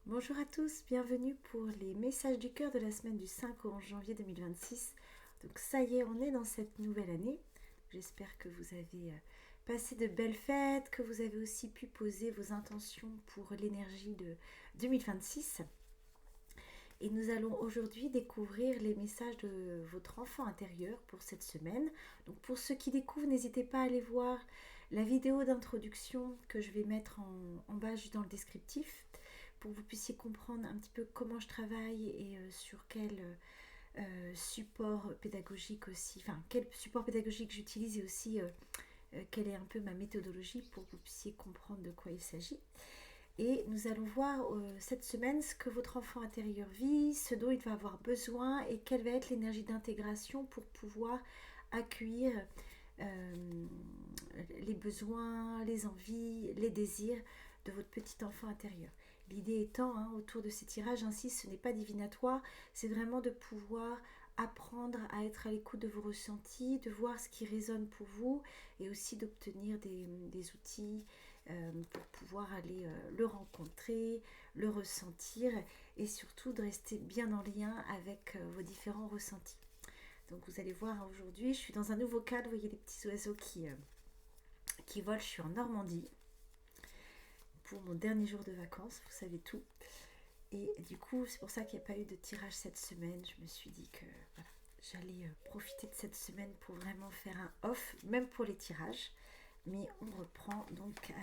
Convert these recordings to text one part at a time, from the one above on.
Bonjour à tous, bienvenue pour les messages du cœur de la semaine du 5 au 11 janvier 2026. Donc ça y est, on est dans cette nouvelle année. J'espère que vous avez passé de belles fêtes, que vous avez aussi pu poser vos intentions pour l'énergie de 2026. Et nous allons aujourd'hui découvrir les messages de votre enfant intérieur pour cette semaine. Donc pour ceux qui découvrent, n'hésitez pas à aller voir la vidéo d'introduction que je vais mettre en bas juste dans le descriptif pour que vous puissiez comprendre un petit peu comment je travaille et sur quel support pédagogique aussi, enfin quel support pédagogique j'utilise et aussi quelle est un peu ma méthodologie pour que vous puissiez comprendre de quoi il s'agit. Et nous allons voir cette semaine ce que votre enfant intérieur vit, ce dont il va avoir besoin et quelle va être l'énergie d'intégration pour pouvoir accueillir euh, les besoins, les envies, les désirs de votre petit enfant intérieur. L'idée étant, autour de ces tirages, ainsi, ce n'est pas divinatoire, c'est vraiment de pouvoir apprendre à être à l'écoute de vos ressentis, de voir ce qui résonne pour vous et aussi d'obtenir des outils pour pouvoir aller le rencontrer, le ressentir et surtout de rester bien en lien avec vos différents ressentis. Donc vous allez voir aujourd'hui, je suis dans un nouveau cadre, vous voyez les petits oiseaux qui volent, je suis en Normandie pour mon dernier jour de vacances, vous savez tout. Et du coup, c'est pour ça qu'il n'y a pas eu de tirage cette semaine. Je me suis dit que voilà, j'allais profiter de cette semaine pour vraiment faire un off, même pour les tirages. Mais on reprend donc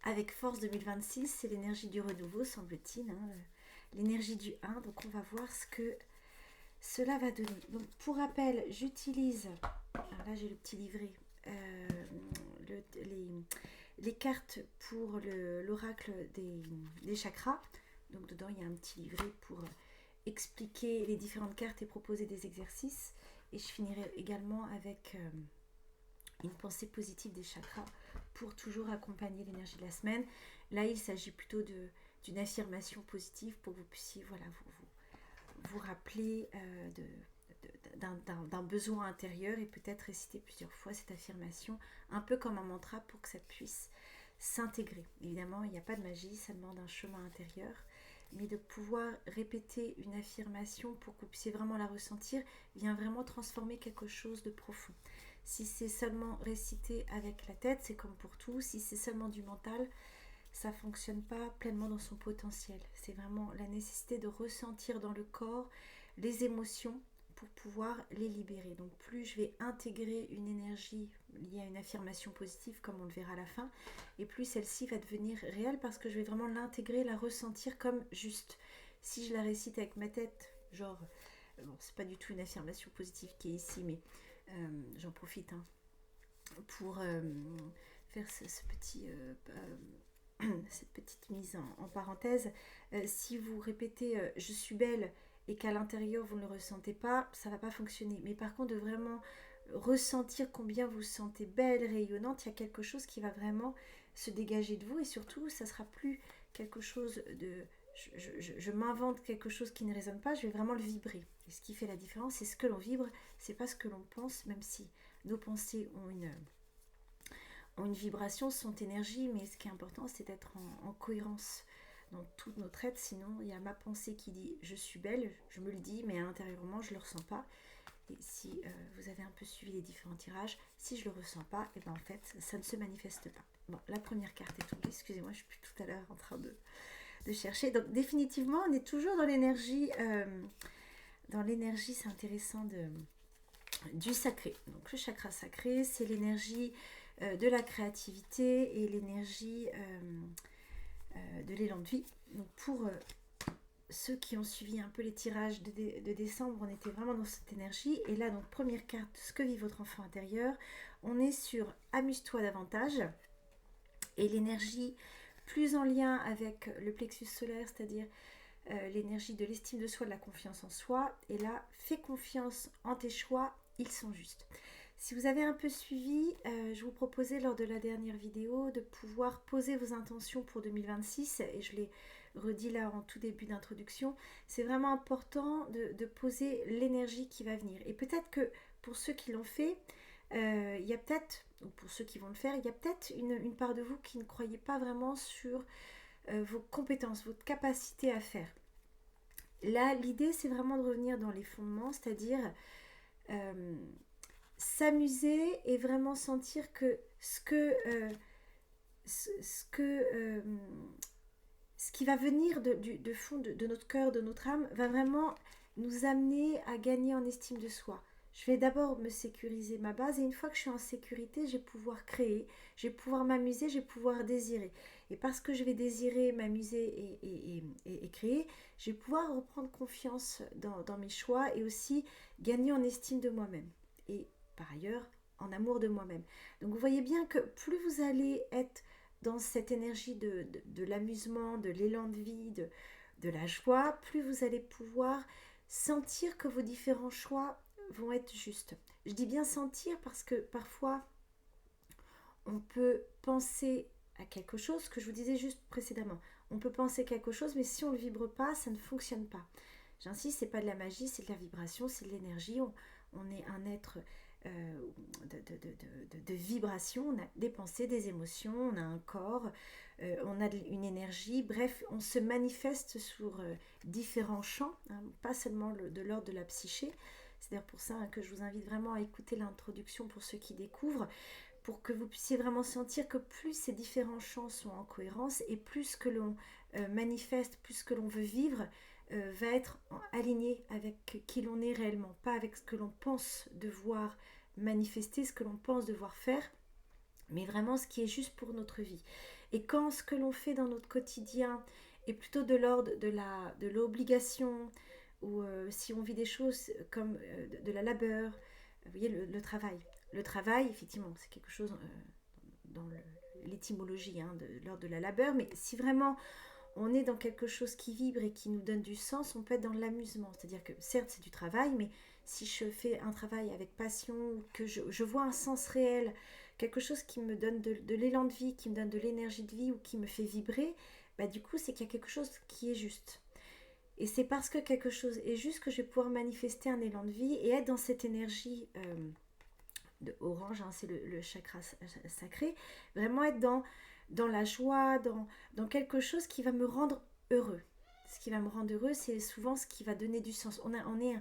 avec Force 2026, c'est l'énergie du renouveau, semble-t-il. L'énergie du 1, donc on va voir ce que cela va donner. Donc pour rappel, j'utilise, alors là j'ai le petit livret, le, les cartes pour l'oracle des chakras. Donc dedans il y a un petit livret pour expliquer les différentes cartes et proposer des exercices. Et je finirai également avec une pensée positive des chakras pour toujours accompagner l'énergie de la semaine. Là il s'agit plutôt d'une affirmation positive pour que vous puissiez voilà, vous rappeler d'un besoin intérieur et peut-être réciter plusieurs fois cette affirmation, un peu comme un mantra pour que ça puisse s'intégrer. Évidemment, il n'y a pas de magie, ça demande un chemin intérieur, mais de pouvoir répéter une affirmation pour que vous puissiez vraiment la ressentir vient vraiment transformer quelque chose de profond. Si c'est seulement récité avec la tête, c'est comme pour tout. Si c'est seulement du mental, ça ne fonctionne pas pleinement dans son potentiel. C'est vraiment la nécessité de ressentir dans le corps les émotions pour pouvoir les libérer. Donc plus je vais intégrer une énergie liée à une affirmation positive, comme on le verra à la fin, et plus celle-ci va devenir réelle parce que je vais vraiment l'intégrer, la ressentir comme juste. Si je la récite avec ma tête, genre, bon, c'est pas du tout une affirmation positive qui est ici, mais j'en profite pour faire ce petit cette petite mise en parenthèse. Si vous répétez je suis belle et qu'à l'intérieur vous ne le ressentez pas, ça ne va pas fonctionner. Mais par contre, de vraiment ressentir combien vous vous sentez belle, rayonnante, il y a quelque chose qui va vraiment se dégager de vous et surtout, ça sera plus quelque chose de je m'invente quelque chose qui ne résonne pas, je vais vraiment le vibrer. Et ce qui fait la différence, c'est ce que l'on vibre, c'est pas ce que l'on pense, même si nos pensées ont une vibration, sont énergie, mais ce qui est important, c'est d'être en cohérence dans tout notre être. Sinon, il y a ma pensée qui dit je suis belle, je me le dis, mais intérieurement, je ne le ressens pas. Et si vous avez un peu suivi les différents tirages, si je ne le ressens pas, et ben en fait, ça ne se manifeste pas. Bon, la première carte est tombée. Excusez-moi, je suis tout à l'heure en train de chercher. Donc définitivement, on est toujours dans l'énergie. Dans l'énergie, c'est intéressant du sacré. Donc le chakra sacré, c'est l'énergie de la créativité et l'énergie de l'élan de vie. Donc pour ceux qui ont suivi un peu les tirages de décembre, on était vraiment dans cette énergie. Et là, donc première carte, ce que vit votre enfant intérieur. On est sur amuse-toi davantage. Et l'énergie plus en lien avec le plexus solaire, c'est-à-dire l'énergie de l'estime de soi, de la confiance en soi. Et là, fais confiance en tes choix, ils sont justes. Si vous avez un peu suivi, je vous proposais lors de la dernière vidéo de pouvoir poser vos intentions pour 2026 et je l'ai redit là en tout début d'introduction. C'est vraiment important de poser l'énergie qui va venir. Et peut-être que pour ceux qui l'ont fait, il y a peut-être, ou pour ceux qui vont le faire, il y a peut-être une part de vous qui ne croyez pas vraiment sur vos compétences, votre capacité à faire. Là, l'idée, c'est vraiment de revenir dans les fondements, c'est-à-dire s'amuser et vraiment sentir que ce qui va venir de fond de notre cœur, de notre âme, va vraiment nous amener à gagner en estime de soi. Je vais d'abord me sécuriser ma base et une fois que je suis en sécurité, je vais pouvoir créer, je vais pouvoir m'amuser, je vais pouvoir désirer. Et parce que je vais désirer, m'amuser et créer, je vais pouvoir reprendre confiance dans mes choix et aussi gagner en estime de moi-même. Et par ailleurs, en amour de moi-même. Donc vous voyez bien que plus vous allez être dans cette énergie de l'amusement, de l'élan de vie, de la joie, plus vous allez pouvoir sentir que vos différents choix vont être justes. Je dis bien sentir parce que parfois on peut penser à quelque chose, que je vous disais juste précédemment. On peut penser quelque chose, mais si on ne le vibre pas, ça ne fonctionne pas. J'insiste, c'est pas de la magie, c'est de la vibration, c'est de l'énergie. On est un être de vibration, on a des pensées, des émotions, on a un corps, on a une énergie, bref, on se manifeste sur différents champs, hein, pas seulement de l'ordre de la psyché. C'est d'ailleurs pour ça que je vous invite vraiment à écouter l'introduction pour ceux qui découvrent, pour que vous puissiez vraiment sentir que plus ces différents champs sont en cohérence et plus que l'on manifeste, plus que l'on veut vivre, va être aligné avec qui l'on est réellement, pas avec ce que l'on pense devoir manifester, ce que l'on pense devoir faire, mais vraiment ce qui est juste pour notre vie. Et quand ce que l'on fait dans notre quotidien est plutôt de l'ordre de l'obligation, ou si on vit des choses comme de la labeur, vous voyez, le travail. Le travail, effectivement, c'est quelque chose dans l'étymologie de l'ordre de la labeur, mais si vraiment on est dans quelque chose qui vibre et qui nous donne du sens, on peut être dans l'amusement. C'est-à-dire que certes c'est du travail, mais si je fais un travail avec passion, que je vois un sens réel, quelque chose qui me donne de l'élan de vie, qui me donne de l'énergie de vie ou qui me fait vibrer, bah du coup c'est qu'il y a quelque chose qui est juste. Et c'est parce que quelque chose est juste que je vais pouvoir manifester un élan de vie et être dans cette énergie de orange, c'est le chakra sacré, vraiment être dans la joie, dans quelque chose qui va me rendre heureux. Ce qui va me rendre heureux, c'est souvent ce qui va donner du sens. On est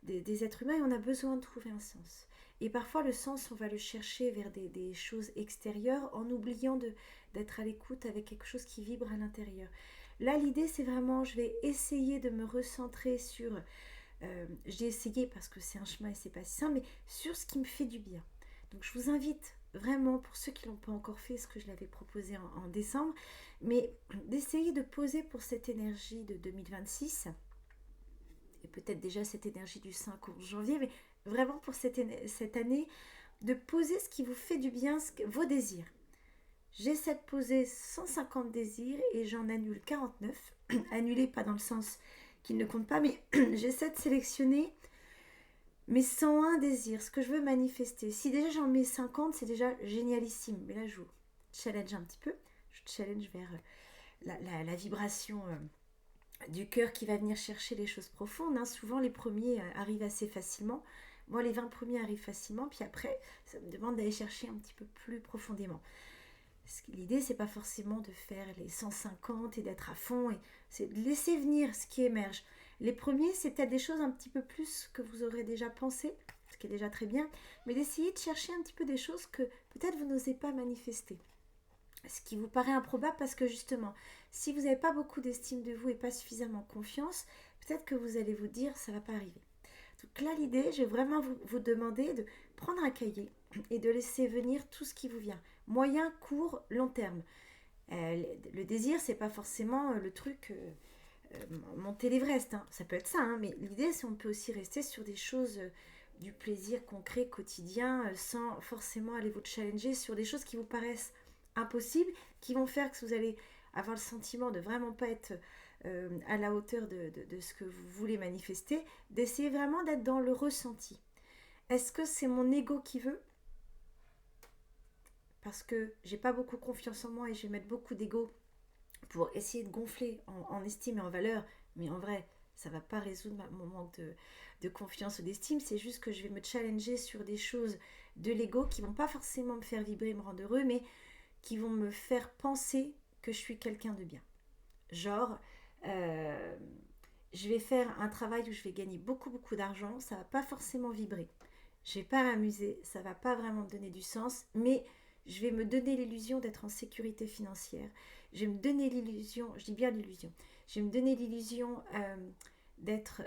des êtres humains et on a besoin de trouver un sens. Et parfois le sens, on va le chercher vers des choses extérieures en oubliant d'être à l'écoute avec quelque chose qui vibre à l'intérieur. Là, l'idée, c'est vraiment, je vais essayer de me recentrer sur... j'ai essayé parce que c'est un chemin et c'est pas si simple, mais sur ce qui me fait du bien. Donc je vous invite vraiment, pour ceux qui ne l'ont pas encore fait, ce que je l'avais proposé en décembre, mais d'essayer de poser pour cette énergie de 2026, et peut-être déjà cette énergie du 5 au janvier, mais vraiment pour cette année, de poser ce qui vous fait du bien, vos désirs. J'essaie de poser 150 désirs et j'en annule 49. Annuler, pas dans le sens qu'il ne compte pas, mais j'essaie de sélectionner mes 101 désirs, ce que je veux manifester. Si déjà j'en mets 50, c'est déjà génialissime. Mais là, je vous challenge un petit peu. Je challenge vers la vibration du cœur qui va venir chercher les choses profondes. Souvent, les premiers arrivent assez facilement. Moi, les 20 premiers arrivent facilement. Puis après, ça me demande d'aller chercher un petit peu plus profondément. L'idée, c'est pas forcément de faire les 150 et d'être à fond, c'est de laisser venir ce qui émerge. Les premiers, c'est peut-être des choses un petit peu plus que vous aurez déjà pensé, ce qui est déjà très bien, mais d'essayer de chercher un petit peu des choses que peut-être vous n'osez pas manifester. Ce qui vous paraît improbable parce que justement, si vous n'avez pas beaucoup d'estime de vous et pas suffisamment confiance, peut-être que vous allez vous dire ça ne va pas arriver. Donc là, l'idée, je vais vraiment vous demander de prendre un cahier et de laisser venir tout ce qui vous vient. Moyen, court, long terme. Le désir, c'est pas forcément le truc monter l'Everest. Ça peut être ça, mais l'idée, c'est qu'on peut aussi rester sur des choses du plaisir concret, quotidien, sans forcément aller vous challenger sur des choses qui vous paraissent impossibles, qui vont faire que vous allez avoir le sentiment de vraiment pas être à la hauteur de ce que vous voulez manifester, d'essayer vraiment d'être dans le ressenti. Est-ce que c'est mon ego qui veut ? Parce que j'ai pas beaucoup confiance en moi et je vais mettre beaucoup d'ego pour essayer de gonfler en estime et en valeur, mais en vrai, ça va pas résoudre mon manque de confiance ou d'estime, c'est juste que je vais me challenger sur des choses de l'ego qui vont pas forcément me faire vibrer, me rendre heureux, mais qui vont me faire penser que je suis quelqu'un de bien. Genre, euh, je vais faire un travail où je vais gagner beaucoup d'argent, ça va pas forcément vibrer. Je vais pas m'amuser, ça va pas vraiment me donner du sens, mais je vais me donner l'illusion d'être en sécurité financière. Je vais me donner l'illusion, je dis bien l'illusion, je vais me donner l'illusion d'être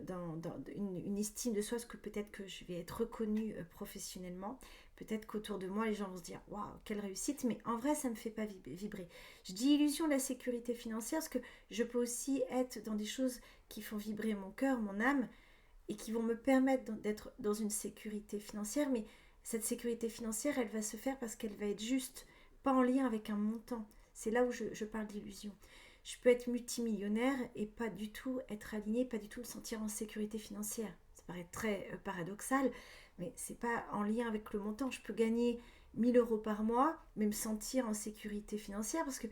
dans une estime de soi, parce que peut-être que je vais être reconnue professionnellement. Peut-être qu'autour de moi, les gens vont se dire waouh, quelle réussite, mais en vrai, ça ne me fait pas vibrer. Je dis illusion de la sécurité financière parce que je peux aussi être dans des choses qui font vibrer mon cœur, mon âme, et qui vont me permettre d'être dans une sécurité financière, mais cette sécurité financière, elle va se faire parce qu'elle va être juste, pas en lien avec un montant. C'est là où je parle d'illusion. Je peux être multimillionnaire et pas du tout être aligné, pas du tout me sentir en sécurité financière. Ça paraît très paradoxal, mais c'est pas en lien avec le montant. Je peux gagner 1 000 € par mois, mais me sentir en sécurité financière parce que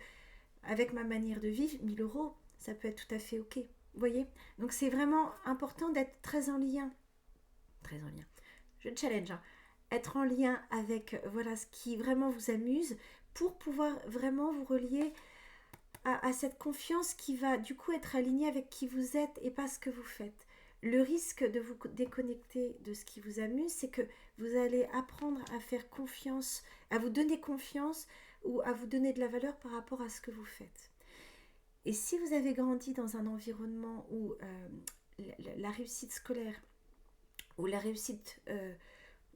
avec ma manière de vivre, 1 000 €, ça peut être tout à fait ok. Vous voyez? Donc c'est vraiment important d'être très en lien. Très en lien. Je challenge. Hein. Être en lien avec voilà ce qui vraiment vous amuse pour pouvoir vraiment vous relier à cette confiance qui va du coup être alignée avec qui vous êtes et pas ce que vous faites. Le risque de vous déconnecter de ce qui vous amuse, c'est que vous allez apprendre à faire confiance, à vous donner confiance ou à vous donner de la valeur par rapport à ce que vous faites. Et si vous avez grandi dans un environnement où la réussite scolaire ou la réussite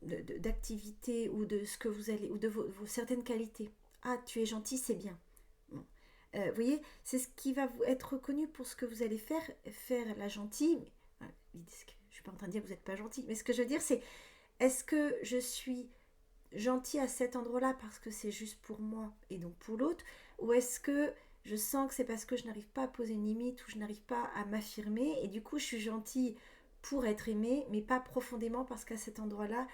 d'activité ou de ce que vous allez ou de vos certaines qualités, ah tu es gentil, c'est bien. Bon. Vous voyez, c'est ce qui va vous être reconnu pour ce que vous allez faire la gentille. Je ne suis pas en train de dire que vous n'êtes pas gentil, mais ce que je veux dire c'est, est-ce que je suis gentil à cet endroit-là parce que c'est juste pour moi et donc pour l'autre, ou est-ce que je sens que c'est parce que je n'arrive pas à poser une limite ou je n'arrive pas à m'affirmer et du coup je suis gentille pour être aimée, mais pas profondément parce qu'à cet endroit-là,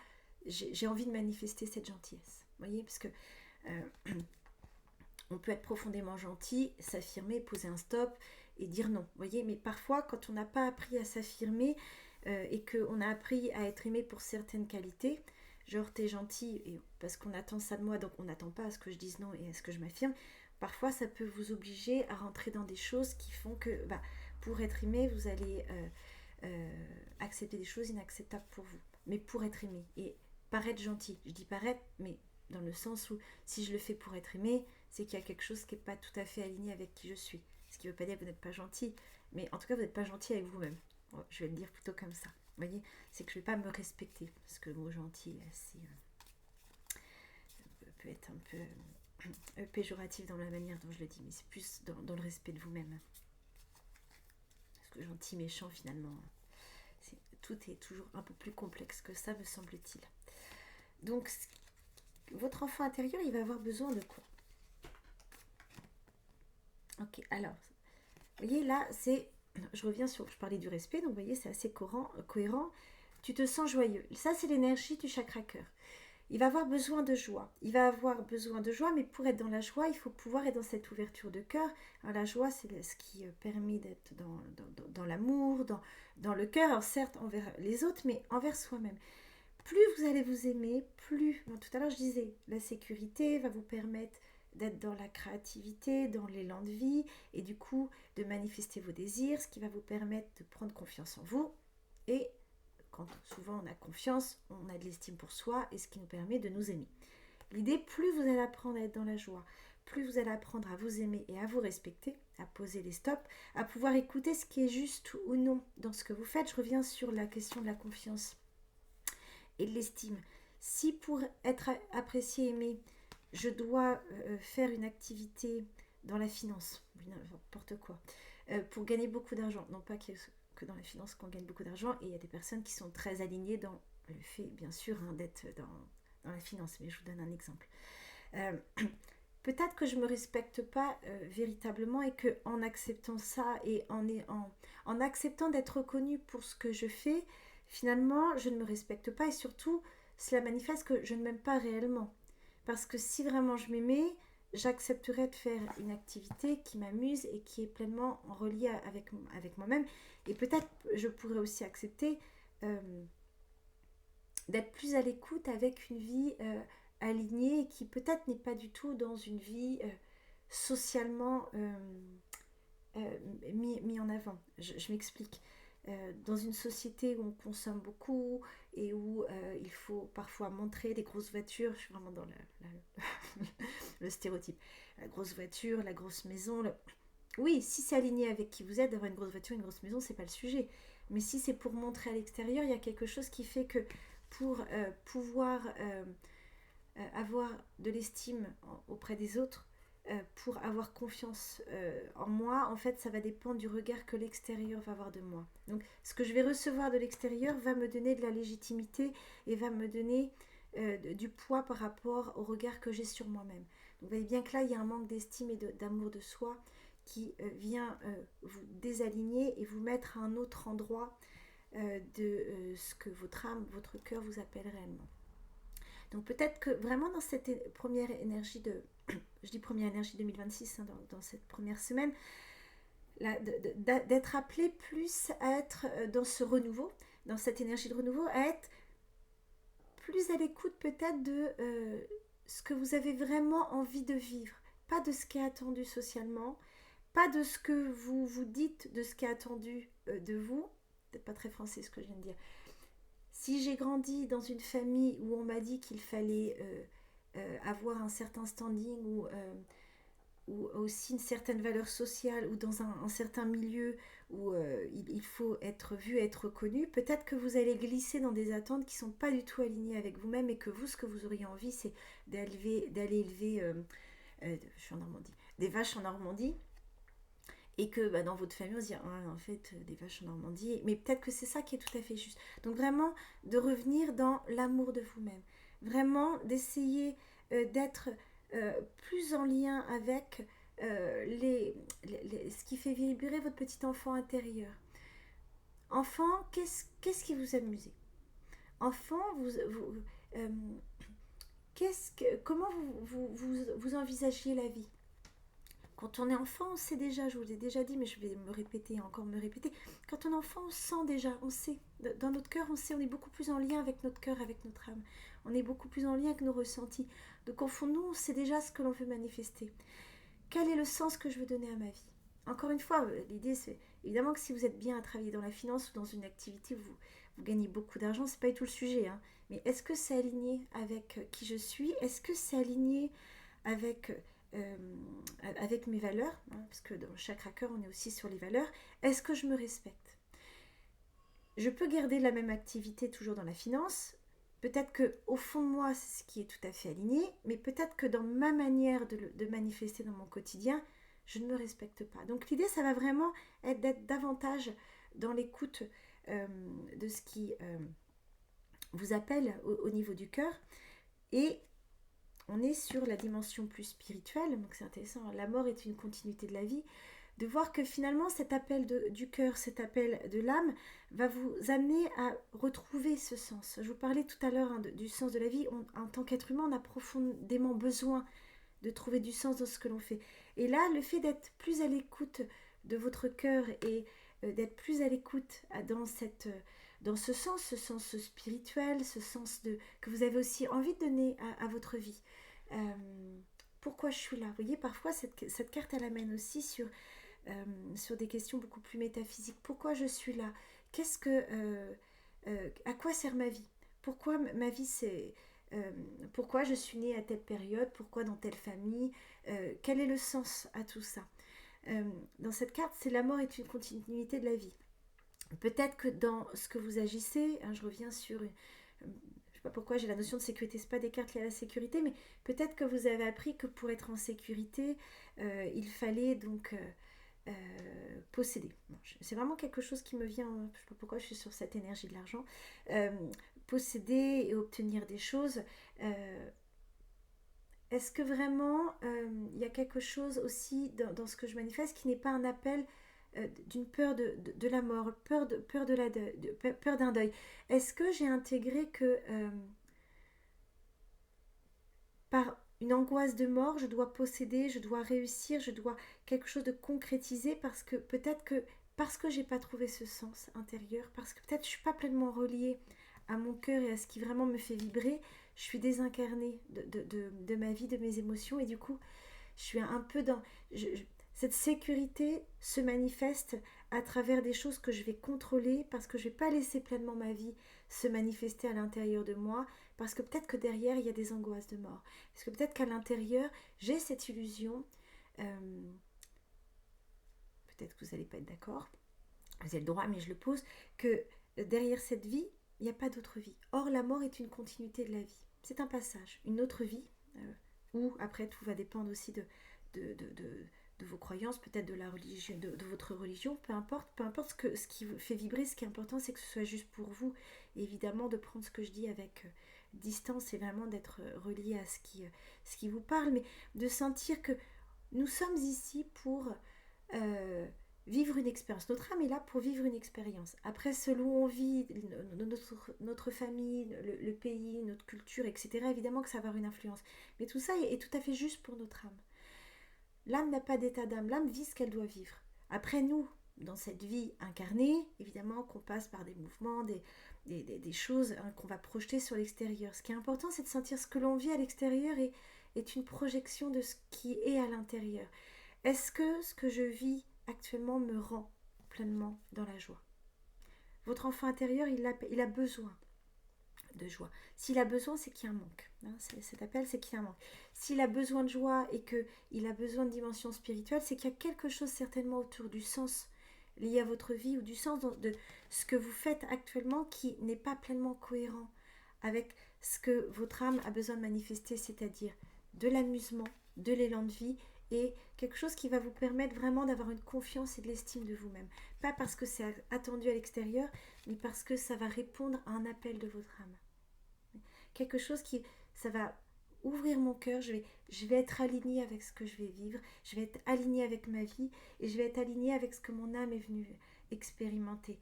j'ai envie de manifester cette gentillesse. Vous voyez, parce que on peut être profondément gentil, s'affirmer, poser un stop et dire non. Vous voyez, mais parfois quand on n'a pas appris à s'affirmer et qu'on a appris à être aimé pour certaines qualités, genre t'es gentil et parce qu'on attend ça de moi, donc on n'attend pas à ce que je dise non et à ce que je m'affirme, parfois ça peut vous obliger à rentrer dans des choses qui font que pour être aimé, vous allez accepter des choses inacceptables pour vous, mais pour être aimé et paraître gentil. Je dis paraître, mais dans le sens où si je le fais pour être aimé, c'est qu'il y a quelque chose qui n'est pas tout à fait aligné avec qui je suis. Ce qui ne veut pas dire que vous n'êtes pas gentil, mais en tout cas vous n'êtes pas gentil avec vous-même. Je vais le dire plutôt comme ça. Vous voyez, c'est que je ne vais pas me respecter, parce que le mot gentil peut être un peu péjoratif dans la manière dont je le dis, mais c'est plus dans le respect de vous-même. Parce que gentil, méchant, finalement, tout est toujours un peu plus complexe que ça, me semble-t-il. Donc, votre enfant intérieur, il va avoir besoin de quoi? Ok, alors, vous voyez, là, je reviens sur, je parlais du respect, donc vous voyez, c'est assez cohérent. Tu te sens joyeux. Ça, c'est l'énergie du chakra cœur. Il va avoir besoin de joie. Il va avoir besoin de joie, mais pour être dans la joie, il faut pouvoir être dans cette ouverture de cœur. Alors, la joie, c'est ce qui permet d'être dans l'amour, dans le cœur, alors certes envers les autres, mais envers soi-même. Plus vous allez vous aimer, plus, tout à l'heure je disais, la sécurité va vous permettre d'être dans la créativité, dans l'élan de vie, et du coup de manifester vos désirs, ce qui va vous permettre de prendre confiance en vous. Et quand souvent on a confiance, on a de l'estime pour soi, et ce qui nous permet de nous aimer. L'idée, plus vous allez apprendre à être dans la joie, plus vous allez apprendre à vous aimer et à vous respecter, à poser les stops, à pouvoir écouter ce qui est juste ou non dans ce que vous faites. Je reviens sur la question de la confiance et de l'estime. Si pour être apprécié, aimé, je dois faire une activité dans la finance, n'importe quoi, pour gagner beaucoup d'argent, non pas que dans la finance qu'on gagne beaucoup d'argent, et il y a des personnes qui sont très alignées dans le fait, bien sûr, d'être dans la finance, mais je vous donne un exemple. Peut-être que je ne me respecte pas véritablement et qu'en acceptant ça et en acceptant d'être reconnue pour ce que je fais, finalement, je ne me respecte pas et surtout, cela manifeste que je ne m'aime pas réellement. Parce que si vraiment je m'aimais, j'accepterais de faire une activité qui m'amuse et qui est pleinement reliée avec moi-même. Et peut-être je pourrais aussi accepter d'être plus à l'écoute avec une vie alignée et qui peut-être n'est pas du tout dans une vie socialement mis en avant. Je m'explique. Dans une société où on consomme beaucoup et où il faut parfois montrer des grosses voitures, je suis vraiment dans le stéréotype. La grosse voiture, la grosse maison. Oui, si c'est aligné avec qui vous êtes, d'avoir une grosse voiture, une grosse maison, c'est pas le sujet. Mais si c'est pour montrer à l'extérieur, il y a quelque chose qui fait que pour pouvoir avoir de l'estime auprès des autres, pour avoir confiance en moi, en fait, ça va dépendre du regard que l'extérieur va avoir de moi. Donc, ce que je vais recevoir de l'extérieur va me donner de la légitimité et va me donner du poids par rapport au regard que j'ai sur moi-même. Donc, vous voyez bien que là, il y a un manque d'estime et d'amour de soi qui vient vous désaligner et vous mettre à un autre endroit de ce que votre âme, votre cœur vous appelle réellement. Donc peut-être que vraiment dans cette première énergie je dis première énergie 2026, hein, dans cette première semaine, d'être appelé plus à être dans ce renouveau, dans cette énergie de renouveau, à être plus à l'écoute peut-être de ce que vous avez vraiment envie de vivre, pas de ce qui est attendu socialement, pas de ce que vous vous dites, de ce qui est attendu de vous, peut-être pas très français ce que je viens de dire. Si j'ai grandi dans une famille où on m'a dit qu'il fallait avoir un certain standing ou aussi une certaine valeur sociale ou dans un certain milieu où il faut être vu, être reconnu, peut-être que vous allez glisser dans des attentes qui ne sont pas du tout alignées avec vous-même et que vous, ce que vous auriez envie, c'est d'aller élever, je suis en Normandie, des vaches en Normandie. Et que dans votre famille, on se dit, ah, en fait, des vaches en Normandie. Mais peut-être que c'est ça qui est tout à fait juste. Donc vraiment, de revenir dans l'amour de vous-même. Vraiment, d'essayer d'être plus en lien avec ce qui fait vibrer votre petit enfant intérieur. Enfant, qu'est-ce qui vous amuse? Enfant, euh, comment vous envisagez la vie? Quand on est enfant, on sait déjà, je vous l'ai déjà dit, mais je vais me répéter, encore me répéter. Quand on est enfant, on sent déjà, on sait. Dans notre cœur, on sait, on est beaucoup plus en lien avec notre cœur, avec notre âme. On est beaucoup plus en lien avec nos ressentis. Donc au fond de nous, on sait déjà ce que l'on veut manifester. Quel est le sens que je veux donner à ma vie? Encore une fois, l'idée c'est évidemment que si vous êtes bien à travailler dans la finance ou dans une activité où vous gagnez beaucoup d'argent, c'est pas du tout le sujet. Hein. Mais est-ce que c'est aligné avec qui je suis? Est-ce que c'est aligné avec euh, avec mes valeurs, hein, parce que dans chaque hacker, on est aussi sur les valeurs. Est-ce que je me respecte? Je peux garder la même activité toujours dans la finance. Peut-être que au fond de moi, c'est ce qui est tout à fait aligné, mais peut-être que dans ma manière de manifester dans mon quotidien, je ne me respecte pas. Donc l'idée, ça va vraiment être d'être davantage dans l'écoute de ce qui vous appelle au niveau du cœur. Et on est sur la dimension plus spirituelle, donc c'est intéressant, la mort est une continuité de la vie, de voir que finalement cet appel du cœur, cet appel de l'âme va vous amener à retrouver ce sens. Je vous parlais tout à l'heure du sens de la vie. En tant qu'être humain, on a profondément besoin de trouver du sens dans ce que l'on fait. Et là, le fait d'être plus à l'écoute de votre cœur et d'être plus à l'écoute dans ce sens spirituel, ce sens que vous avez aussi envie de donner à votre vie. Pourquoi je suis là? Vous voyez, parfois cette carte elle amène aussi sur des questions beaucoup plus métaphysiques. Pourquoi je suis là? À quoi sert ma vie? Pourquoi ma vie c'est pourquoi je suis née à telle période? Pourquoi dans telle famille? Quel est le sens à tout ça? Dans cette carte, c'est la mort est une continuité de la vie. Peut-être que dans ce que vous agissez, hein, je reviens sur je sais pas pourquoi j'ai la notion de sécurité, c'est pas des cartes liées à la sécurité, mais peut-être que vous avez appris que pour être en sécurité, il fallait donc posséder. Bon, c'est vraiment quelque chose qui me vient, je sais pas pourquoi je suis sur cette énergie de l'argent. Posséder et obtenir des choses. Est-ce que vraiment il y a quelque chose aussi dans ce que je manifeste qui n'est pas un appel d'une peur de la mort, peur d'un deuil? Est-ce que j'ai intégré que par une angoisse de mort, je dois posséder, je dois réussir, je dois quelque chose de concrétiser parce que peut-être que parce que j'ai pas trouvé ce sens intérieur, parce que peut-être je suis pas pleinement reliée à mon cœur et à ce qui vraiment me fait vibrer, je suis désincarnée de ma vie, de mes émotions et du coup Je suis un peu dans... cette sécurité se manifeste à travers des choses que je vais contrôler parce que je ne vais pas laisser pleinement ma vie se manifester à l'intérieur de moi, parce que peut-être que derrière, il y a des angoisses de mort. Parce que peut-être qu'à l'intérieur, j'ai cette illusion, peut-être que vous n'allez pas être d'accord, vous avez le droit, mais je le pose, que derrière cette vie, il n'y a pas d'autre vie. Or, la mort est une continuité de la vie. C'est un passage, une autre vie, où après tout va dépendre aussi de vos croyances, peut-être de la religion, de votre religion, peu importe ce qui vous fait vibrer. Ce qui est important, c'est que ce soit juste pour vous. Et évidemment, de prendre ce que je dis avec distance et vraiment d'être relié à ce qui vous parle, mais de sentir que nous sommes ici pour vivre une expérience. Notre âme est là pour vivre une expérience. Après, selon où on vit, notre famille, le pays, notre culture, etc., évidemment que ça va avoir une influence. Mais tout ça est tout à fait juste pour notre âme. L'âme n'a pas d'état d'âme. L'âme vit ce qu'elle doit vivre. Après, nous, dans cette vie incarnée, évidemment qu'on passe par des mouvements, des choses qu'on va projeter sur l'extérieur. Ce qui est important, c'est de sentir ce que l'on vit à l'extérieur est une projection de ce qui est à l'intérieur. Est-ce que ce que je vis actuellement me rend pleinement dans la joie? Votre enfant intérieur, il a besoin de joie. S'il a besoin, c'est qu'il y a un manque. Cet appel, c'est qu'il y a un manque. S'il a besoin de joie et qu'il a besoin de dimension spirituelle, c'est qu'il y a quelque chose certainement autour du sens lié à votre vie ou du sens de ce que vous faites actuellement qui n'est pas pleinement cohérent avec ce que votre âme a besoin de manifester, c'est-à-dire de l'amusement, de l'élan de vie et quelque chose qui va vous permettre vraiment d'avoir une confiance et de l'estime de vous-même. Pas parce que c'est attendu à l'extérieur, mais parce que ça va répondre à un appel de votre âme. Quelque chose ça va ouvrir mon cœur, je vais être alignée avec ce que je vais vivre, je vais être alignée avec ma vie et je vais être alignée avec ce que mon âme est venue expérimenter.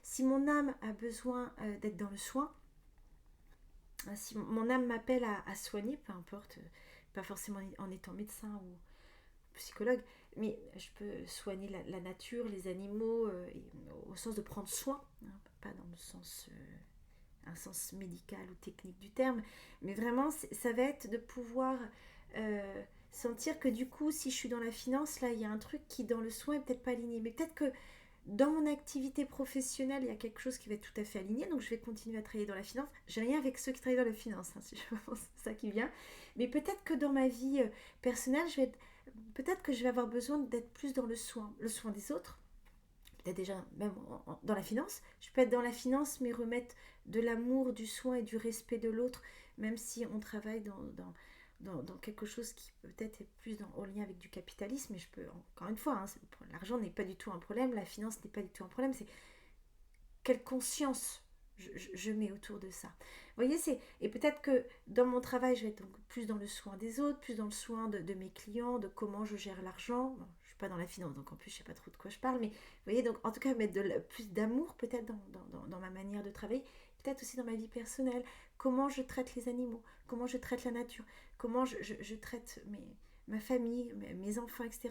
Si mon âme a besoin d'être dans le soin, si mon âme m'appelle à soigner, peu importe, pas forcément en étant médecin ou psychologue, mais je peux soigner la nature, les animaux, au sens de prendre soin, pas dans le sens... un sens médical ou technique du terme, mais vraiment ça va être de pouvoir sentir que du coup si je suis dans la finance, là il y a un truc qui dans le soin est peut-être pas aligné, mais peut-être que dans mon activité professionnelle il y a quelque chose qui va être tout à fait aligné, donc je vais continuer à travailler dans la finance. J'ai rien avec ceux qui travaillent dans la finance, si je pense c'est ça qui vient, mais peut-être que dans ma vie personnelle peut-être que je vais avoir besoin d'être plus dans le soin des autres. Peut-être déjà même dans la finance, je peux être dans la finance mais remettre de l'amour, du soin et du respect de l'autre, même si on travaille dans quelque chose qui peut-être est plus en lien avec du capitalisme. Mais je peux, encore une fois, l'argent n'est pas du tout un problème, la finance n'est pas du tout un problème, c'est quelle conscience je mets autour de ça. Vous voyez, et peut-être que dans mon travail, je vais être donc plus dans le soin des autres, plus dans le soin de mes clients, de comment je gère l'argent. Bon, je ne suis pas dans la finance, donc en plus, je ne sais pas trop de quoi je parle, mais vous voyez, donc en tout cas, mettre plus d'amour peut-être dans ma manière de travailler, peut-être aussi dans ma vie personnelle, comment je traite les animaux, comment je traite la nature, comment je traite ma famille, mes enfants, etc.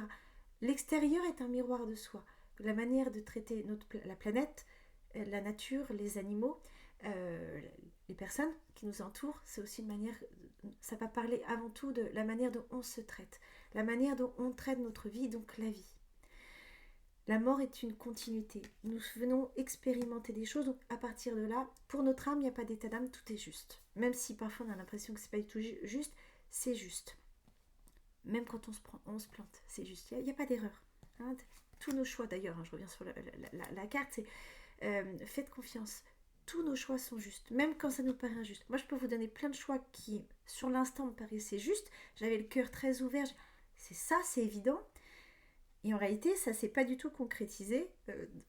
L'extérieur est un miroir de soi. La manière de traiter la planète, la nature, les animaux, les personnes qui nous entourent, c'est aussi une manière, ça va parler avant tout de la manière dont on se traite, la manière dont on traite notre vie, donc la vie. La mort est une continuité. Nous venons expérimenter des choses, donc à partir de là, pour notre âme, il n'y a pas d'état d'âme, tout est juste. Même si parfois on a l'impression que c'est pas du tout juste, c'est juste. Même quand on se plante, c'est juste. Il n'y a pas d'erreur. Tous nos choix d'ailleurs, je reviens sur la carte, c'est faites confiance. Tous nos choix sont justes, même quand ça nous paraît injuste. Moi, je peux vous donner plein de choix qui, sur l'instant, me paraissaient justes. J'avais le cœur très ouvert. C'est ça, c'est évident. Et en réalité, ça ne s'est pas du tout concrétisé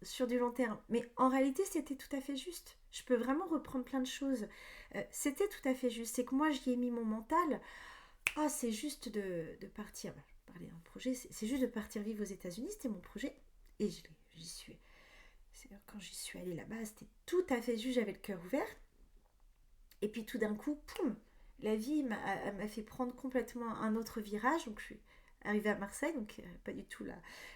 sur du long terme. Mais en réalité, c'était tout à fait juste. Je peux vraiment reprendre plein de choses. C'était tout à fait juste. C'est que moi, j'y ai mis mon mental. C'est juste de partir. Je parlais d'un projet. C'est juste de partir vivre aux États-Unis. C'était mon projet. Et j'y suis. Quand j'y suis allée là-bas, c'était tout à fait juste, j'avais le cœur ouvert. Et puis tout d'un coup, poum, la vie m'a fait prendre complètement un autre virage. Donc je suis arrivée à Marseille, donc pas du tout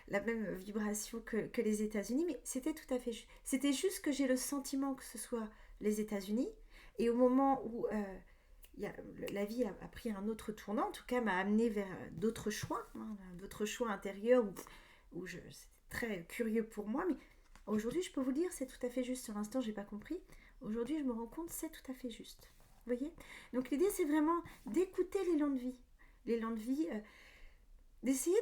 la même vibration que les États-Unis, mais c'était tout à fait juste. C'était juste que j'ai le sentiment que ce soit les États-Unis. Et au moment où la vie a pris un autre tournant, en tout cas m'a amené vers d'autres choix, d'autres choix intérieurs c'était très curieux pour moi, mais aujourd'hui je peux vous dire c'est tout à fait juste. Sur l'instant j'ai pas compris, aujourd'hui je me rends compte c'est tout à fait juste. Vous voyez? Donc l'idée c'est vraiment d'écouter l'élan de vie, d'essayer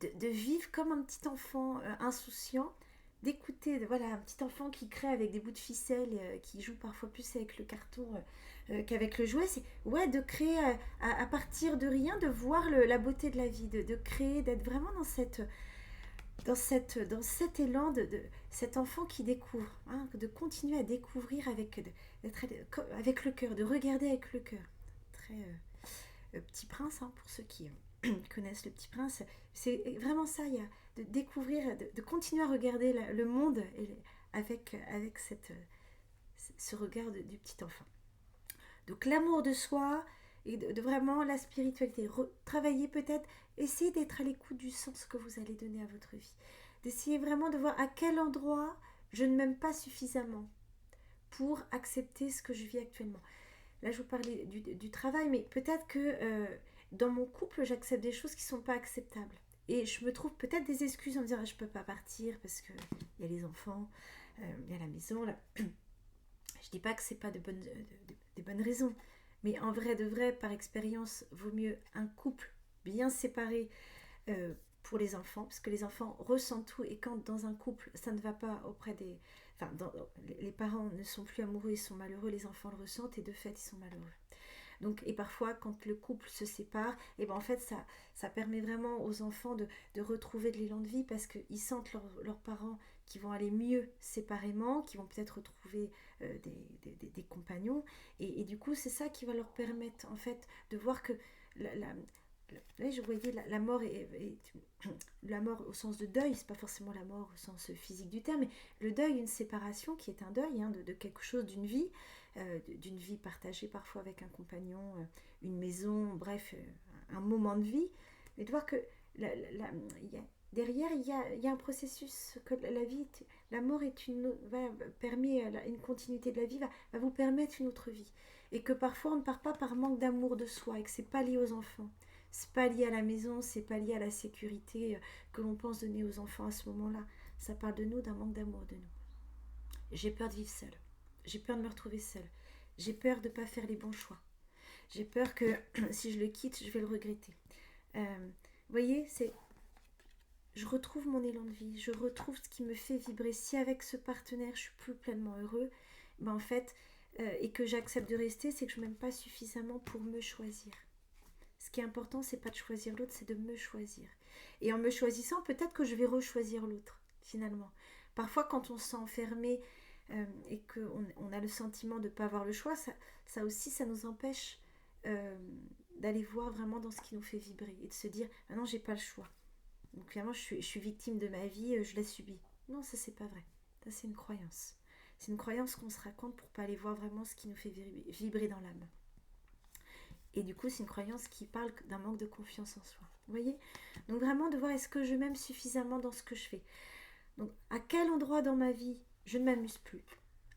de vivre comme un petit enfant insouciant, d'écouter voilà, un petit enfant qui crée avec des bouts de ficelle, qui joue parfois plus avec le carton qu'avec le jouet. C'est de créer à partir de rien, de voir la beauté de la vie, de créer, d'être vraiment dans cet élan de cet enfant qui découvre, de continuer à découvrir avec le cœur, de regarder avec le cœur. Très Petit Prince, pour ceux qui connaissent le Petit Prince, c'est vraiment ça, il y a de découvrir, de continuer à regarder le monde avec ce regard du petit enfant. Donc l'amour de soi et de vraiment la spiritualité, travailler peut-être, essayer d'être à l'écoute du sens que vous allez donner à votre vie, d'essayer vraiment de voir à quel endroit je ne m'aime pas suffisamment pour accepter ce que je vis actuellement. Là je vous parlais du travail, mais peut-être que dans mon couple j'accepte des choses qui ne sont pas acceptables. Et je me trouve peut-être des excuses en me disant je ne peux pas partir parce qu'il y a les enfants, il y a la maison. Là. Je ne dis pas que ce n'est pas des bonnes raisons. Mais en vrai de vrai, par expérience, vaut mieux un couple bien séparé pour les enfants. Parce que les enfants ressentent tout. Et quand dans un couple, ça ne va pas auprès des... Enfin, les parents ne sont plus amoureux, ils sont malheureux, les enfants le ressentent et de fait, ils sont malheureux. Donc, et parfois, quand le couple se sépare, et ben en fait, ça permet vraiment aux enfants de retrouver de l'élan de vie parce qu'ils sentent leurs parents qui vont aller mieux séparément, qui vont peut-être retrouver des compagnons. Et du coup, c'est ça qui va leur permettre, en fait, de voir que là, je voyais la mort la mort au sens de deuil, c'est pas forcément la mort au sens physique du terme, mais le deuil, une séparation qui est un deuil de quelque chose, d'une vie partagée parfois avec un compagnon, une maison, bref, un moment de vie, et de voir que derrière il y a un processus que la vie, la mort permet une continuité de la vie, va vous permettre une autre vie, et que parfois on ne part pas par manque d'amour de soi, et que c'est pas lié aux enfants. C'est pas lié à la maison, c'est pas lié à la sécurité que l'on pense donner aux enfants à ce moment-là. Ça parle de nous, d'un manque d'amour de nous. J'ai peur de vivre seule. J'ai peur de me retrouver seule. J'ai peur de ne pas faire les bons choix. J'ai peur que si je le quitte, je vais le regretter. Vous voyez, je retrouve mon élan de vie, je retrouve ce qui me fait vibrer. Si avec ce partenaire, je suis plus pleinement heureux, ben en fait, et que j'accepte de rester, c'est que je ne m'aime pas suffisamment pour me choisir. Ce qui est important, c'est pas de choisir l'autre, c'est de me choisir. Et en me choisissant, peut-être que je vais rechoisir l'autre, finalement. Parfois, quand on se sent enfermé et qu'on a le sentiment de ne pas avoir le choix, ça aussi, ça nous empêche d'aller voir vraiment dans ce qui nous fait vibrer et de se dire « Ah non, j'ai pas le choix. Donc finalement, je suis victime de ma vie, je la subis. » Non, ça, c'est pas vrai. Ça, c'est une croyance. C'est une croyance qu'on se raconte pour pas aller voir vraiment ce qui nous fait vibrer dans l'âme. Et du coup, c'est une croyance qui parle d'un manque de confiance en soi. Vous voyez ? Donc vraiment de voir est-ce que je m'aime suffisamment dans ce que je fais. Donc à quel endroit dans ma vie je ne m'amuse plus ?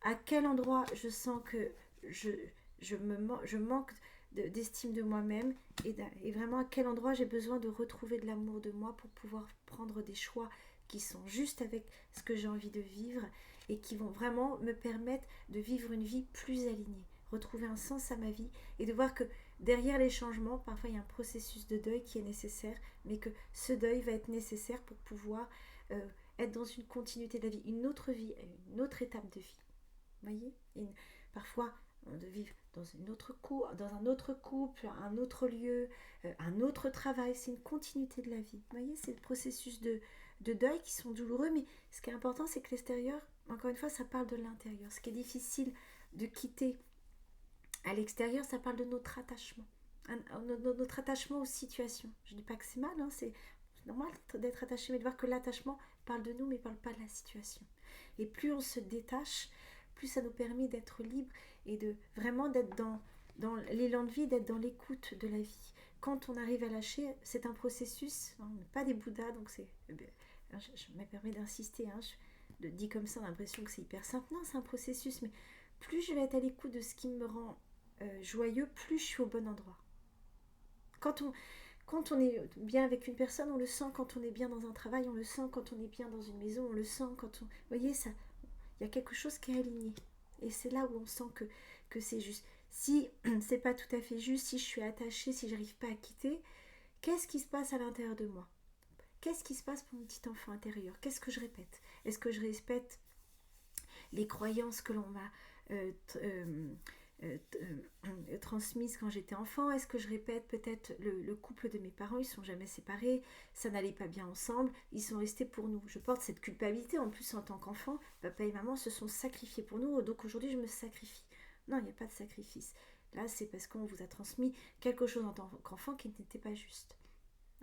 À quel endroit je sens que je manque d'estime de moi-même et vraiment à quel endroit j'ai besoin de retrouver de l'amour de moi pour pouvoir prendre des choix qui sont justes avec ce que j'ai envie de vivre et qui vont vraiment me permettre de vivre une vie plus alignée, retrouver un sens à ma vie et de voir que derrière les changements, parfois il y a un processus de deuil qui est nécessaire, mais que ce deuil va être nécessaire pour pouvoir être dans une continuité de la vie, une autre vie, une autre étape de vie. Vous voyez ? Parfois, de vivre dans un autre couple, un autre lieu, un autre travail, c'est une continuité de la vie. Vous voyez, c'est le processus de deuil qui sont douloureux, mais ce qui est important, c'est que l'extérieur, encore une fois, ça parle de l'intérieur. Ce qui est difficile de quitter à l'extérieur, ça parle de notre attachement. Notre attachement aux situations. Je ne dis pas que c'est mal, c'est normal d'être attaché, mais de voir que l'attachement parle de nous, mais ne parle pas de la situation. Et plus on se détache, plus ça nous permet d'être libre et de vraiment d'être dans l'élan de vie, d'être dans l'écoute de la vie. Quand on arrive à lâcher, c'est un processus, on n'est pas des Bouddhas, donc je me permets d'insister, dit comme ça, on a l'impression que c'est hyper simple. Non, c'est un processus, mais plus je vais être à l'écoute de ce qui me rend joyeux, plus je suis au bon endroit. Quand on est bien avec une personne, on le sent. Quand on est bien dans un travail, on le sent. Quand on est bien dans une maison, on le sent. Vous voyez, ça, il y a quelque chose qui est aligné. Et c'est là où on sent que c'est juste. Si c'est pas tout à fait juste, si je suis attachée, si j'arrive pas à quitter, qu'est-ce qui se passe à l'intérieur de moi? Qu'est-ce qui se passe pour mon petit enfant intérieur? Qu'est-ce que je répète? Est-ce que je répète les croyances que l'on m'a transmises quand j'étais enfant? Est-ce que je répète peut-être le couple de mes parents? Ils ne sont jamais séparés, ça n'allait pas bien ensemble, ils sont restés pour nous. Je porte cette culpabilité en plus en tant qu'enfant. Papa et maman se sont sacrifiés pour nous, donc aujourd'hui je me sacrifie. Non, il n'y a pas de sacrifice. Là, c'est parce qu'on vous a transmis quelque chose en tant qu'enfant qui n'était pas juste.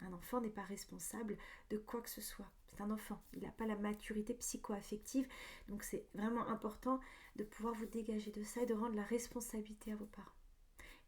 Un enfant n'est pas responsable de quoi que ce soit. C'est un enfant, il n'a pas la maturité psycho-affective. Donc c'est vraiment important de pouvoir vous dégager de ça et de rendre la responsabilité à vos parents.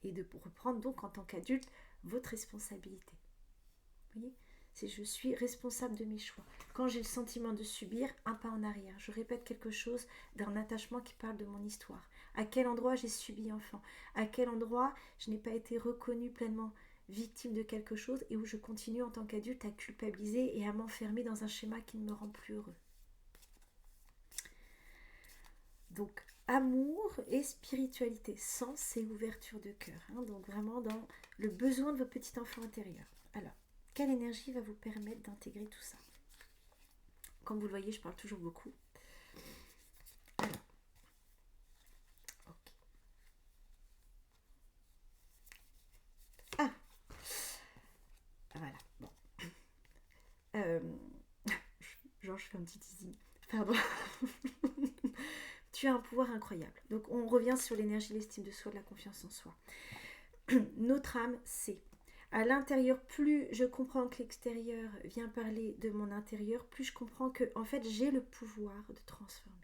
Et de reprendre donc en tant qu'adulte votre responsabilité. Vous voyez? C'est je suis responsable de mes choix. Quand j'ai le sentiment de subir, un pas en arrière. Je répète quelque chose d'un attachement qui parle de mon histoire. À quel endroit j'ai subi enfant? À quel endroit je n'ai pas été reconnue pleinement victime de quelque chose et où je continue en tant qu'adulte à culpabiliser et à m'enfermer dans un schéma qui ne me rend plus heureux. Donc, amour et spiritualité, sens et ouverture de cœur. Donc, vraiment dans le besoin de votre petit enfant intérieur. Alors, quelle énergie va vous permettre d'intégrer tout ça? Comme vous le voyez, je parle toujours beaucoup. Alors, ok. Ah, voilà, bon. Genre, je fais un petit teasing. Pardon. Tu as un pouvoir incroyable. Donc, on revient sur l'énergie, l'estime de soi, de la confiance en soi. Notre âme, c'est à l'intérieur, plus je comprends que l'extérieur vient parler de mon intérieur, plus je comprends que en fait j'ai le pouvoir de transformer.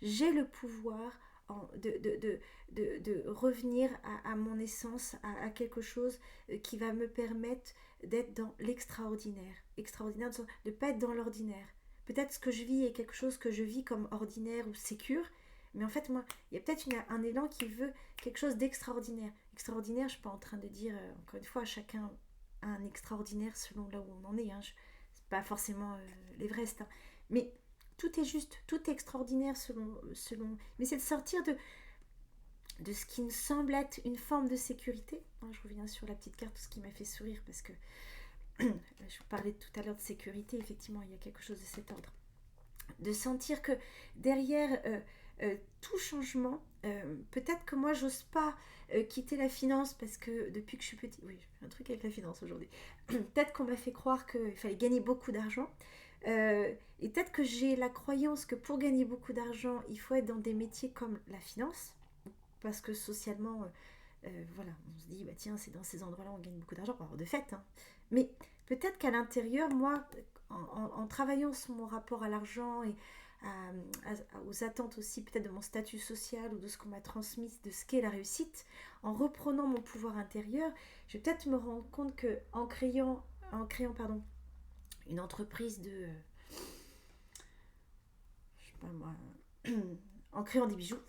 J'ai le pouvoir de revenir à mon essence, à quelque chose qui va me permettre d'être dans l'extraordinaire. Extraordinaire, de ne pas être dans l'ordinaire. Peut-être ce que je vis est quelque chose que je vis comme ordinaire ou sécure, mais en fait, moi, il y a peut-être un élan qui veut quelque chose d'extraordinaire. Extraordinaire, je ne suis pas en train de dire, encore une fois, chacun a un extraordinaire selon là où on en est. C'est pas forcément l'Everest. Mais tout est juste, tout est extraordinaire selon... Mais c'est de sortir de ce qui me semble être une forme de sécurité. Je reviens sur la petite carte, tout ce qui m'a fait sourire, parce que je vous parlais tout à l'heure de sécurité, effectivement, il y a quelque chose de cet ordre. De sentir que derrière tout changement, peut-être que moi, j'ose pas quitter la finance, parce que depuis que je suis petite... Oui, je fais un truc avec la finance aujourd'hui. Peut-être qu'on m'a fait croire qu'il fallait gagner beaucoup d'argent. Et peut-être que j'ai la croyance que pour gagner beaucoup d'argent, il faut être dans des métiers comme la finance, parce que socialement, voilà, on se dit, bah tiens, c'est dans ces endroits-là on gagne beaucoup d'argent, alors de fait, mais peut-être qu'à l'intérieur, moi, en travaillant sur mon rapport à l'argent et aux attentes aussi peut-être de mon statut social ou de ce qu'on m'a transmis, de ce qu'est la réussite, en reprenant mon pouvoir intérieur, je vais peut-être me rendre compte que en créant une entreprise de je sais pas moi en créant des bijoux,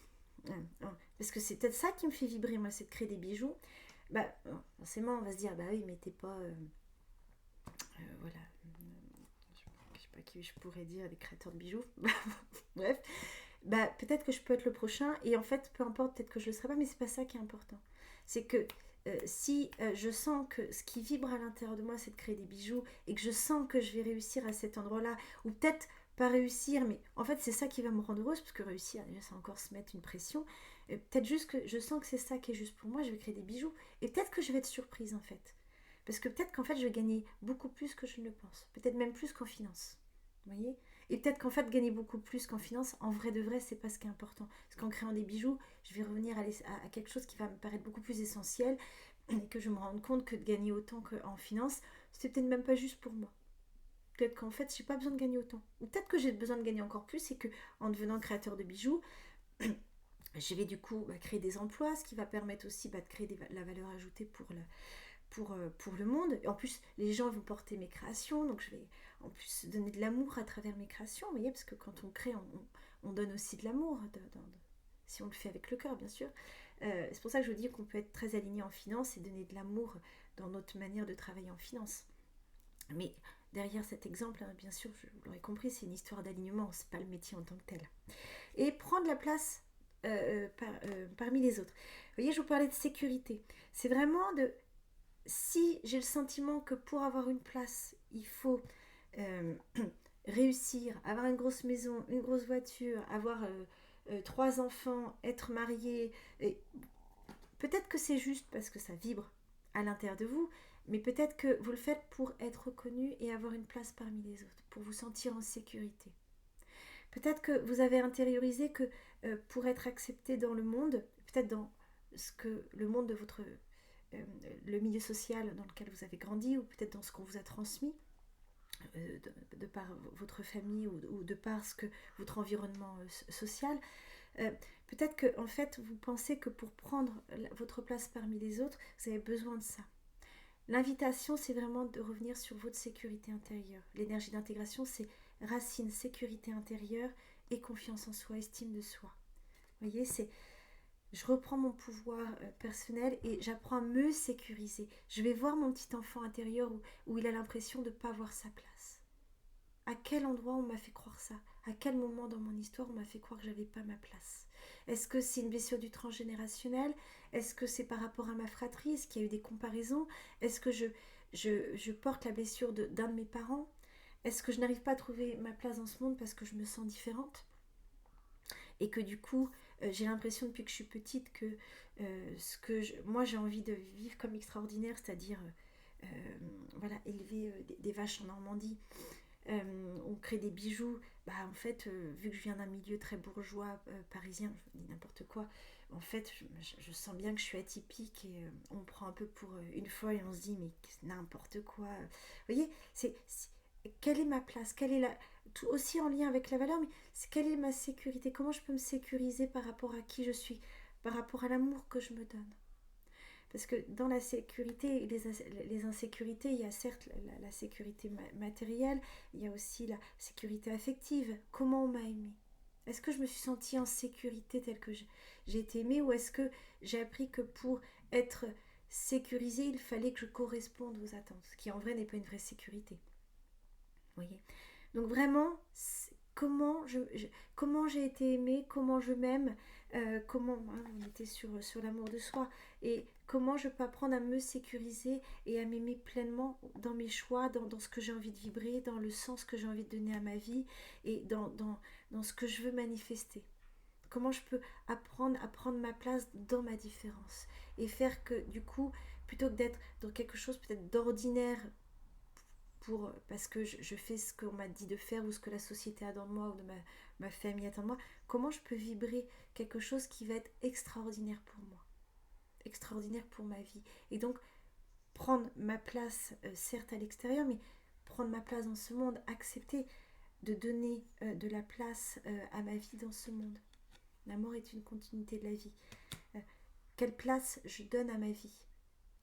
parce que c'est peut-être ça qui me fait vibrer, moi, c'est de créer des bijoux. Bah forcément on va se dire, bah oui, mais t'es pas voilà, je sais pas qui je pourrais dire, des créateurs de bijoux. Bref, bah peut-être que je peux être le prochain, et en fait peu importe, peut-être que je le serai pas, mais c'est pas ça qui est important. C'est que si je sens que ce qui vibre à l'intérieur de moi, c'est de créer des bijoux, et que je sens que je vais réussir à cet endroit-là, ou peut-être pas réussir, mais en fait c'est ça qui va me rendre heureuse, parce que réussir, déjà c'est encore se mettre une pression. Peut-être juste que je sens que c'est ça qui est juste pour moi, je vais créer des bijoux, et peut-être que je vais être surprise en fait. Parce que peut-être qu'en fait je vais gagner beaucoup plus que je ne le pense, peut-être même plus qu'en finance. Vous voyez? Et peut-être qu'en fait gagner beaucoup plus qu'en finance, en vrai de vrai, c'est pas ce qui est important. Parce qu'en créant des bijoux, je vais revenir à quelque chose qui va me paraître beaucoup plus essentiel, et que je me rende compte que de gagner autant qu'en finance, c'est peut-être même pas juste pour moi. Peut-être qu'en fait, j'ai pas besoin de gagner autant. Ou peut-être que j'ai besoin de gagner encore plus, et que en devenant créateur de bijoux, je vais du coup créer des emplois, ce qui va permettre aussi de créer la valeur ajoutée pour le monde. Et en plus, les gens vont porter mes créations, donc je vais en plus donner de l'amour à travers mes créations, vous voyez, parce que quand on crée, on donne aussi de l'amour. si on le fait avec le cœur, bien sûr. C'est pour ça que je vous dis qu'on peut être très aligné en finance et donner de l'amour dans notre manière de travailler en finance. Mais derrière cet exemple, bien sûr, vous l'aurez compris, c'est une histoire d'alignement, c'est pas le métier en tant que tel. Et prendre la place parmi les autres. Vous voyez, je vous parlais de sécurité. C'est vraiment de... Si j'ai le sentiment que pour avoir une place, il faut réussir, avoir une grosse maison, une grosse voiture, avoir 3 enfants, être marié, et peut-être que c'est juste parce que ça vibre à l'intérieur de vous, mais peut-être que vous le faites pour être reconnu et avoir une place parmi les autres, pour vous sentir en sécurité. Peut-être que vous avez intériorisé que pour être accepté dans le monde, peut-être dans ce que le monde de votre le milieu social dans lequel vous avez grandi, ou peut-être dans ce qu'on vous a transmis de par votre famille ou de par ce que votre environnement social, peut-être que en fait vous pensez que pour prendre votre place parmi les autres, vous avez besoin de ça. L'invitation, c'est vraiment de revenir sur votre sécurité intérieure. L'énergie d'intégration, c'est racine, sécurité intérieure et confiance en soi, estime de soi. Vous voyez, c'est je reprends mon pouvoir personnel et j'apprends à me sécuriser. Je vais voir mon petit enfant intérieur où il a l'impression de ne pas avoir sa place. À quel endroit on m'a fait croire ça? À quel moment dans mon histoire on m'a fait croire que j'avais pas ma place? Est-ce que c'est une blessure du transgénérationnel? Est-ce que c'est par rapport à ma fratrie? Est-ce qu'il y a eu des comparaisons? Est-ce que je porte la blessure d'un de mes parents? Est-ce que je n'arrive pas à trouver ma place dans ce monde parce que je me sens différente? Et que du coup, j'ai l'impression depuis que je suis petite que moi j'ai envie de vivre comme extraordinaire, c'est-à-dire voilà, élever des vaches en Normandie, on crée des bijoux. Bah en fait, vu que je viens d'un milieu très bourgeois parisien, je dis n'importe quoi, en fait je sens bien que je suis atypique et on me prend un peu pour une folle et on se dit mais n'importe quoi. Vous voyez, quelle est ma place, quelle est tout aussi en lien avec la valeur, mais quelle est ma sécurité, comment je peux me sécuriser par rapport à qui je suis, par rapport à l'amour que je me donne. Parce que dans la sécurité et les insécurités, il y a certes la sécurité matérielle, il y a aussi la sécurité affective. Comment on m'a aimée? Est-ce que je me suis sentie en sécurité telle que j'ai été aimée, ou est-ce que j'ai appris que pour être sécurisée, il fallait que je corresponde aux attentes, ce qui en vrai n'est pas une vraie sécurité. Vous voyez? Donc vraiment, comment j'ai été aimée, comment je m'aime, comment on était sur l'amour de soi, et comment je peux apprendre à me sécuriser et à m'aimer pleinement dans mes choix, dans ce que j'ai envie de vibrer, dans le sens que j'ai envie de donner à ma vie et dans ce que je veux manifester. Comment je peux apprendre à prendre ma place dans ma différence et faire que du coup, plutôt que d'être dans quelque chose peut-être d'ordinaire parce que je fais ce qu'on m'a dit de faire ou ce que la société attend de moi ou de ma famille attend de moi, comment je peux vibrer quelque chose qui va être extraordinaire pour moi, extraordinaire pour ma vie, et donc prendre ma place, certes à l'extérieur, mais prendre ma place dans ce monde, accepter de donner de la place à ma vie dans ce monde. La mort est une continuité de la vie. Quelle place je donne à ma vie?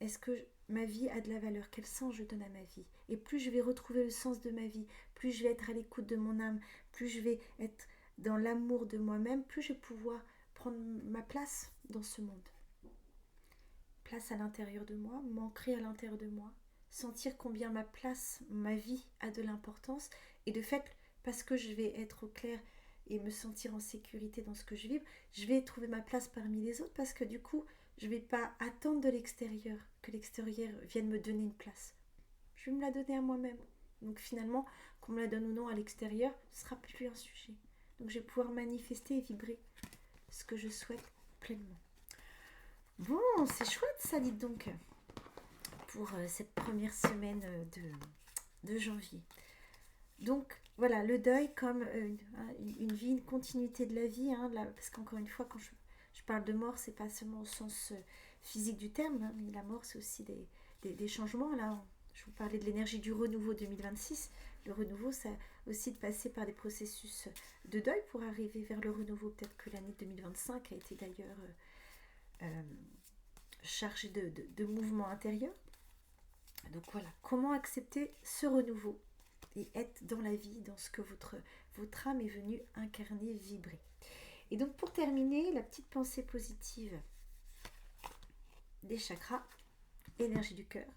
Est-ce que ma vie a de la valeur? Quel sens je donne à ma vie? Et plus je vais retrouver le sens de ma vie, plus je vais être à l'écoute de mon âme, plus je vais être dans l'amour de moi-même, plus je vais pouvoir prendre ma place dans ce monde. Place à l'intérieur de moi, m'ancrer à l'intérieur de moi, sentir combien ma place, ma vie a de l'importance, et de fait, parce que je vais être au clair et me sentir en sécurité dans ce que je vis, je vais trouver ma place parmi les autres, parce que du coup, je ne vais pas attendre de l'extérieur que l'extérieur vienne me donner une place. Je vais me la donner à moi-même. Donc finalement, qu'on me la donne ou non à l'extérieur, ce ne sera plus un sujet. Donc je vais pouvoir manifester et vibrer ce que je souhaite pleinement. Bon, c'est chouette ça, dites donc, pour cette première semaine de janvier. Donc voilà, le deuil comme une vie, une continuité de la vie, parce qu'encore une fois, quand je parle de mort, c'est pas seulement au sens physique du terme, mais la mort, c'est aussi des changements. Là, je vous parlais de l'énergie du renouveau 2026. Le renouveau, ça aussi de passer par des processus de deuil pour arriver vers le renouveau. Peut-être que l'année 2025 a été d'ailleurs chargée de mouvements intérieurs. Donc voilà, comment accepter ce renouveau et être dans la vie, dans ce que votre âme est venue incarner, vibrer. Et donc pour terminer, la petite pensée positive des chakras, énergie du cœur.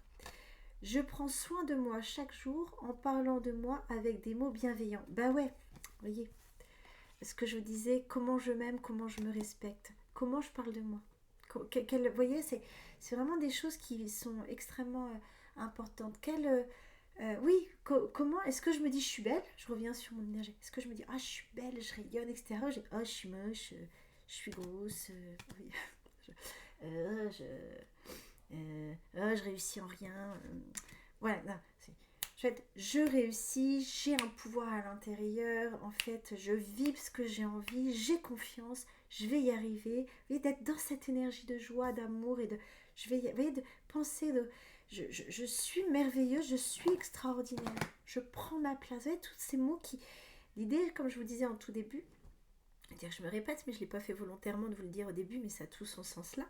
Je prends soin de moi chaque jour en parlant de moi avec des mots bienveillants. Bah ouais, vous voyez, ce que je vous disais, comment je m'aime, comment je me respecte, comment je parle de moi. Vous voyez, c'est vraiment des choses qui sont extrêmement importantes. Oui, comment est-ce que je me dis je suis belle? Je reviens sur mon énergie. Est-ce que je me dis je suis belle, je rayonne, etc. Je suis moche, je suis grosse, oui. Je réussis en rien. Voilà, non, en fait, je réussis, j'ai un pouvoir à l'intérieur, en fait, je vis ce que j'ai envie, j'ai confiance, je vais y arriver. Vous voyez, d'être dans cette énergie de joie, d'amour et de... vous voyez, de penser de... Je suis merveilleuse, je suis extraordinaire, je prends ma place. Vous voyez, tous ces mots qui... L'idée, comme je vous disais en tout début, dire je me répète, mais je ne l'ai pas fait volontairement de vous le dire au début, mais ça a tout son sens là.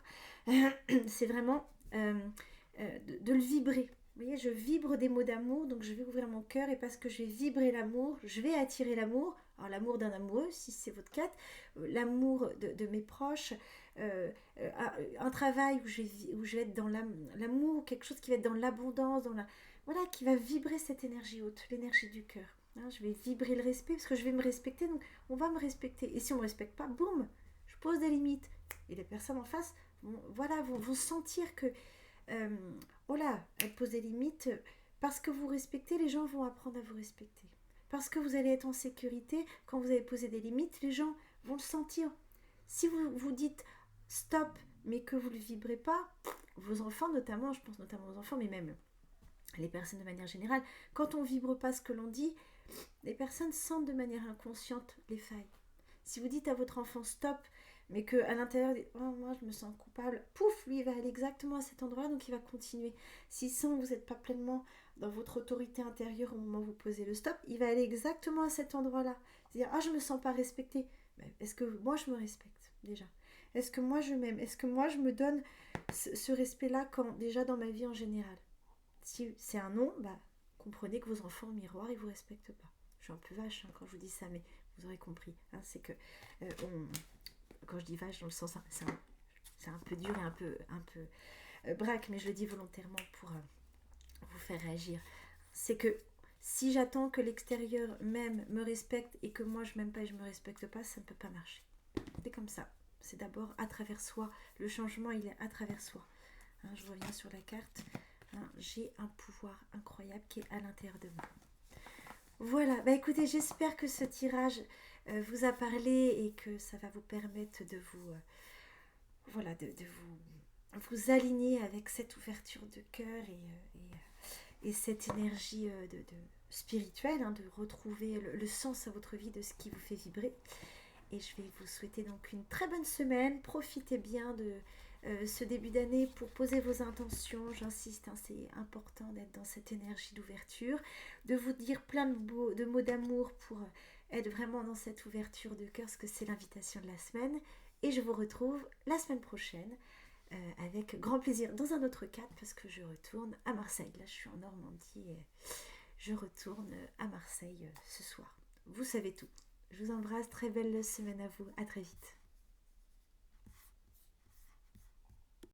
C'est vraiment de le vibrer. Vous voyez, je vibre des mots d'amour, donc je vais ouvrir mon cœur et parce que je vais vibrer l'amour, je vais attirer l'amour. Alors l'amour d'un amoureux, si c'est votre cas, l'amour de mes proches, un travail où je vais être dans l'amour, quelque chose qui va être dans l'abondance, voilà, qui va vibrer cette énergie haute, l'énergie du cœur. Hein, je vais vibrer le respect parce que je vais me respecter, donc on va me respecter. Et si on ne me respecte pas, boum, je pose des limites. Et les personnes en face vont sentir que oh là, elle pose des limites. Parce que vous respectez, les gens vont apprendre à vous respecter. Parce que vous allez être en sécurité, quand vous allez poser des limites, les gens vont le sentir. Si vous vous dites stop, mais que vous ne le vibrez pas, vos enfants notamment, je pense notamment aux enfants, mais même les personnes de manière générale, quand on ne vibre pas ce que l'on dit, les personnes sentent de manière inconsciente les failles. Si vous dites à votre enfant stop, mais qu'à l'intérieur, moi je me sens coupable, pouf, lui il va aller exactement à cet endroit, donc il va continuer. S'il sent que vous n'êtes pas pleinement dans votre autorité intérieure au moment où vous posez le stop, il va aller exactement à cet endroit-là. C'est-à-dire, je me sens pas respectée. Mais est-ce que moi je me respecte déjà? Est-ce que moi je m'aime? Est-ce que moi je me donne ce respect-là déjà dans ma vie en général? Si c'est un non, comprenez que vos enfants au miroir, ils ne vous respectent pas. Je suis un peu vache quand je vous dis ça, mais vous aurez compris. Hein, c'est que quand je dis vache, dans le sens, c'est un peu dur et un peu braque, mais je le dis volontairement pour vous faire réagir. C'est que si j'attends que l'extérieur m'aime, me respecte et que moi je m'aime pas et je me respecte pas, ça ne peut pas marcher. C'est comme ça. C'est d'abord à travers soi. Le changement, il est à travers soi. Hein, je reviens sur la carte. Hein, j'ai un pouvoir incroyable qui est à l'intérieur de moi. Voilà, écoutez, j'espère que ce tirage vous a parlé et que ça va vous permettre de vous, de vous aligner avec cette ouverture de cœur et cette énergie spirituelle, hein, de retrouver le sens à votre vie de ce qui vous fait vibrer. Et je vais vous souhaiter donc une très bonne semaine. Profitez bien de ce début d'année pour poser vos intentions. J'insiste, hein, c'est important d'être dans cette énergie d'ouverture, de vous dire plein de mots d'amour pour être vraiment dans cette ouverture de cœur, parce que c'est l'invitation de la semaine. Et je vous retrouve la semaine prochaine avec grand plaisir dans un autre cadre, parce que je retourne à Marseille. Là, je suis en Normandie et je retourne à Marseille ce soir. Vous savez tout. Je vous embrasse, très belle semaine à vous, à très vite.